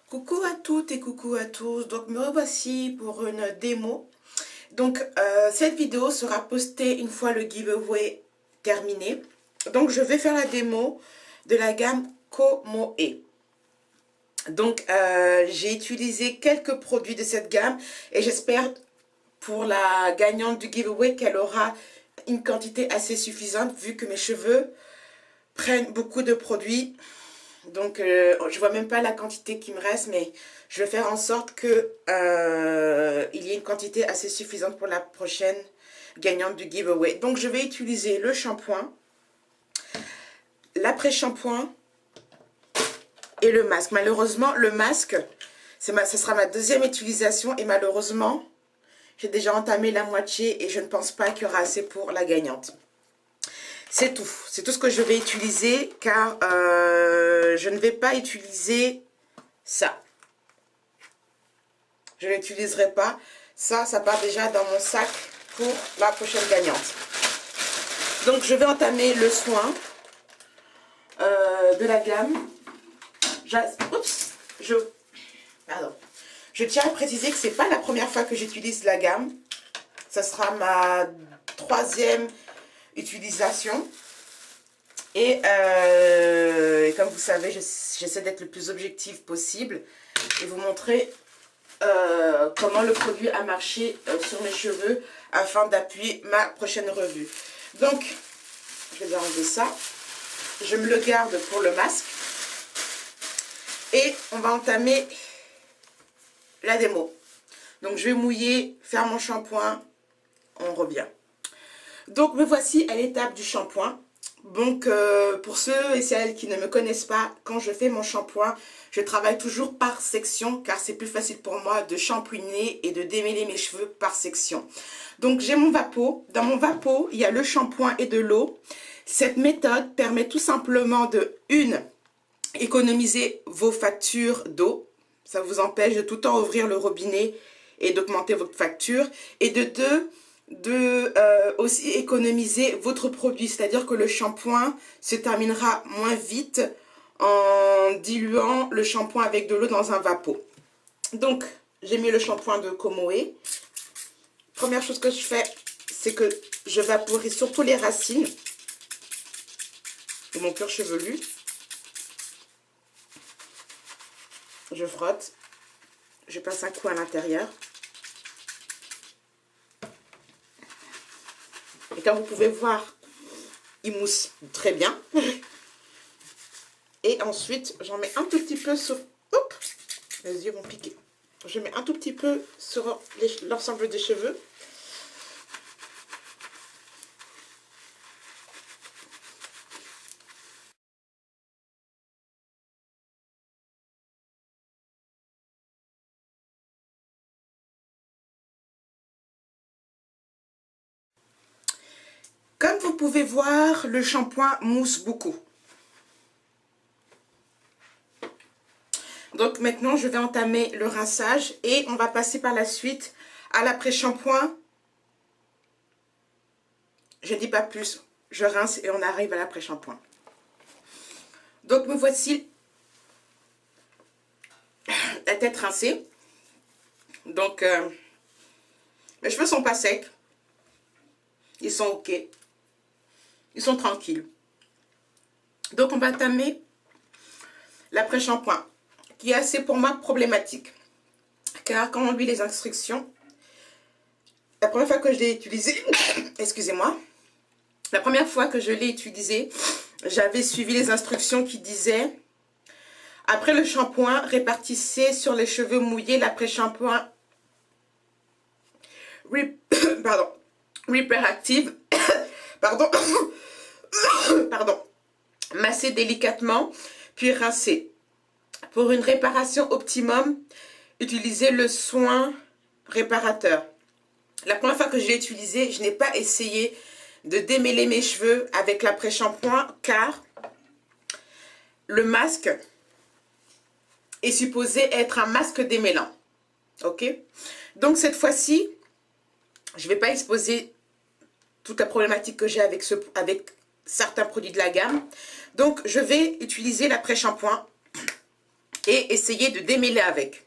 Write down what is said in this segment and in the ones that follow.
Coucou à toutes et coucou à tous, donc me revoici pour une démo. Donc cette vidéo sera postée une fois le giveaway terminé. Donc je vais faire la démo de la gamme Komoe. Donc j'ai utilisé quelques produits de cette gamme et j'espère pour la gagnante du giveaway qu'elle aura une quantité assez suffisante vu que mes cheveux prennent beaucoup de produits. Donc je vois même pas la quantité qui me reste, mais je vais faire en sorte que il y ait une quantité assez suffisante pour la prochaine gagnante du giveaway. Donc je vais utiliser le shampoing, l'après-shampoing et le masque. Malheureusement le masque, ce sera ma deuxième utilisation et malheureusement j'ai déjà entamé la moitié et je ne pense pas qu'il y aura assez pour la gagnante. C'est tout ce que je vais utiliser car je ne vais pas utiliser ça. Je ne l'utiliserai pas. Ça part déjà dans mon sac pour la prochaine gagnante. Donc je vais entamer le soin de la gamme. Je tiens à préciser que ce n'est pas la première fois que j'utilise la gamme. Ça sera ma troisième utilisation. Et comme vous savez, j'essaie d'être le plus objectif possible et vous montrer comment le produit a marché sur mes cheveux afin d'appuyer ma prochaine revue. Donc, je vais enlever ça. Je me le garde pour le masque. Et on va entamer la démo. Donc, je vais mouiller, faire mon shampoing. On revient. Donc, me voici à l'étape du shampoing. Donc, pour ceux et celles qui ne me connaissent pas, quand je fais mon shampoing, je travaille toujours par section car c'est plus facile pour moi de shampouiner et de démêler mes cheveux par section. Donc, j'ai mon vapeau. Dans mon vapeau, il y a le shampoing et de l'eau. Cette méthode permet tout simplement de, économiser vos factures d'eau. Ça vous empêche de tout le temps ouvrir le robinet et d'augmenter votre facture. Et de deux, aussi économiser votre produit, c'est-à-dire que le shampoing se terminera moins vite en diluant le shampoing avec de l'eau dans un vapeau. Donc j'ai mis le shampoing de Komoe. Première chose que je fais, c'est que je vaporise surtout les racines de mon cuir chevelu. Je frotte, je passe un coup à l'intérieur. Et comme vous pouvez voir, il mousse très bien. Et ensuite, j'en mets un tout petit peu sur... Hop, les yeux vont piquer. Je mets un tout petit peu sur l'ensemble des cheveux. Comme vous pouvez voir, le shampoing mousse beaucoup. Donc maintenant, je vais entamer le rinçage et on va passer par la suite à l'après-shampoing. Je ne dis pas plus, je rince et on arrive à l'après-shampoing. Donc me voici la tête rincée. Donc mes cheveux sont pas secs. Ils sont ok. Ils sont tranquilles. Donc on va entamer l'après-shampoing, qui est assez pour moi problématique. Car quand on lit les instructions, la première fois que je l'ai utilisé, excusez-moi, la première fois que je l'ai utilisé, j'avais suivi les instructions qui disaient: après le shampoing, répartissez sur les cheveux mouillés l'après-shampoing Repair Active, pardon, massez délicatement, puis rincez. Pour une réparation optimum, utilisez le soin réparateur. La première fois que je l'ai utilisé, je n'ai pas essayé de démêler mes cheveux avec l'après-shampoing car le masque est supposé être un masque démêlant. Ok? Donc cette fois-ci, je ne vais pas exposer toute la problématique que j'ai avec certains produits de la gamme. Donc je vais utiliser l'après-shampoing et essayer de démêler avec.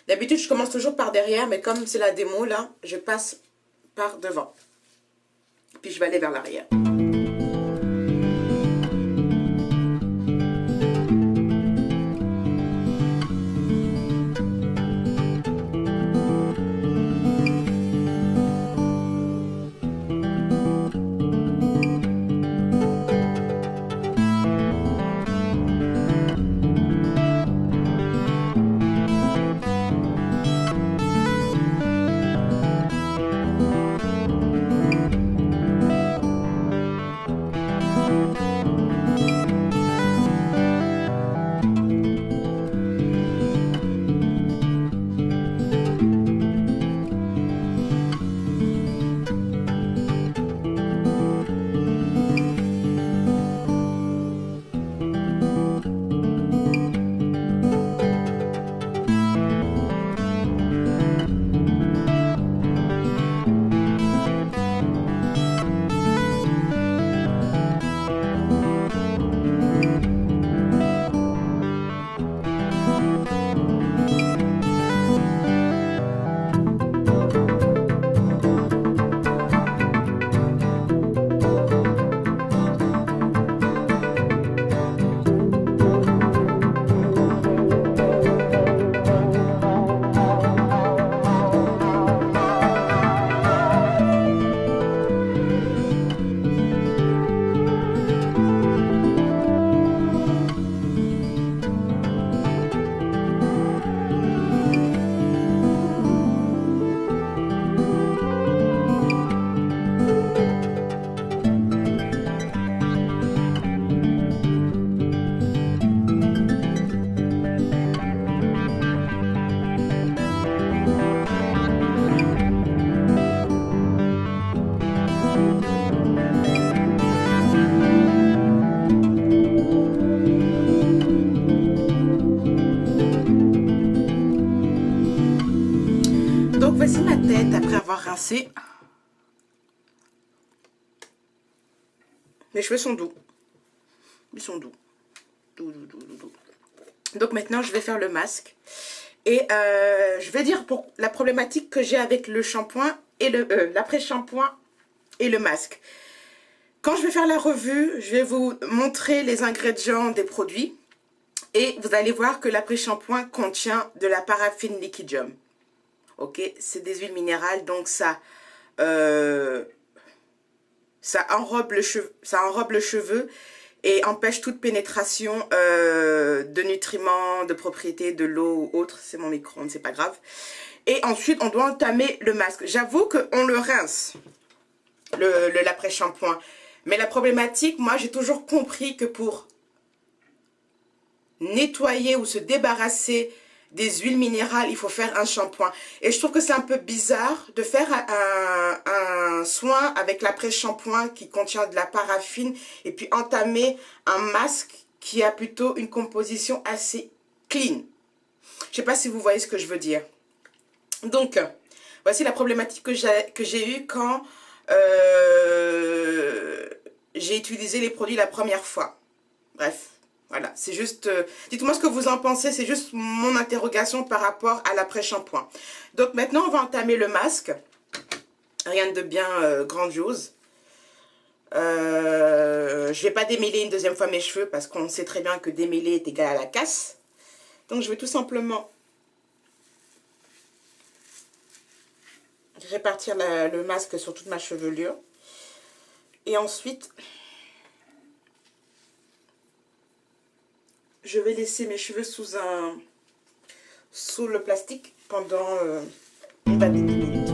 D'habitude, je commence toujours par derrière, mais comme c'est la démo, là, je passe par devant. Puis je vais aller vers l'arrière. Donc voici ma tête après avoir rincé. Mes cheveux sont doux. Ils sont doux. Doux. Donc maintenant je vais faire le masque. Et je vais dire pour la problématique que j'ai avec le shampoing et l'après-shampoing et le masque. Quand je vais faire la revue, je vais vous montrer les ingrédients des produits. Et vous allez voir que l'après-shampoing contient de la paraffine liquidium. Ok, c'est des huiles minérales, donc ça enrobe le cheveu et empêche toute pénétration de nutriments, de propriétés, de l'eau ou autre. C'est mon micro-ondes, c'est pas grave. Et ensuite, on doit entamer le masque. J'avoue qu'on le rince, l'après-shampoing. Mais la problématique, moi, j'ai toujours compris que pour nettoyer ou se débarrasser des huiles minérales, il faut faire un shampoing. Et je trouve que c'est un peu bizarre de faire un soin avec l'après-shampoing qui contient de la paraffine et puis entamer un masque qui a plutôt une composition assez clean. Je ne sais pas si vous voyez ce que je veux dire. Donc, voici la problématique que j'ai eue quand j'ai utilisé les produits la première fois. Bref. Voilà, c'est juste, dites-moi ce que vous en pensez, c'est juste mon interrogation par rapport à l'après-shampoing. Donc maintenant, on va entamer le masque. Rien de bien grandiose. Je ne vais pas démêler une deuxième fois mes cheveux parce qu'on sait très bien que démêler est égal à la casse. Donc je vais tout simplement répartir le masque sur toute ma chevelure. Et ensuite, je vais laisser mes cheveux sous le plastique pendant une vingtaine de minutes.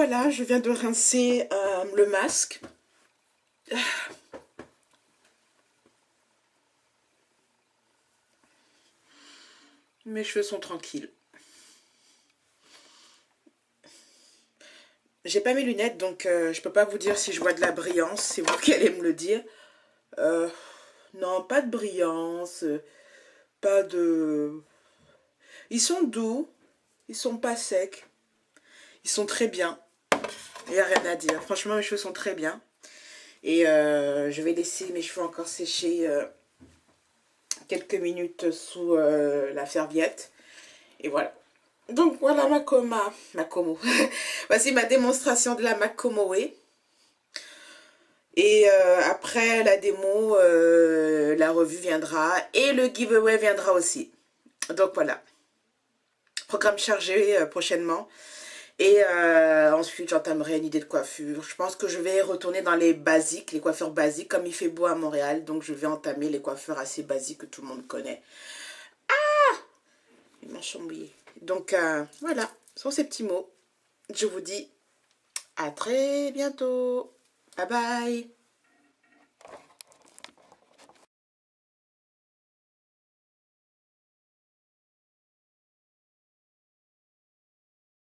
voilà, je viens de rincer le masque. Mes cheveux sont tranquilles. J'ai pas mes lunettes, donc je peux pas vous dire si je vois de la brillance. C'est vous qui allez me le dire. Non, pas de brillance. Pas de... Ils sont doux. Ils sont pas secs. Ils sont très bien. Il n'y a rien à dire. Franchement, mes cheveux sont très bien. Et je vais laisser mes cheveux encore sécher quelques minutes sous la serviette. Et voilà. Donc voilà ma como. Voici ma démonstration de la Macomoe. Et après la démo, la revue viendra et le giveaway viendra aussi. Donc voilà. Programme chargé prochainement. Et ensuite j'entamerai une idée de coiffure. Je pense que je vais retourner dans les basiques, les coiffures basiques, comme il fait beau à Montréal. Donc je vais entamer les coiffures assez basiques que tout le monde connaît. Ah! Il m'a chambouillé. Donc voilà, sur ces petits mots, je vous dis à très bientôt. Bye bye.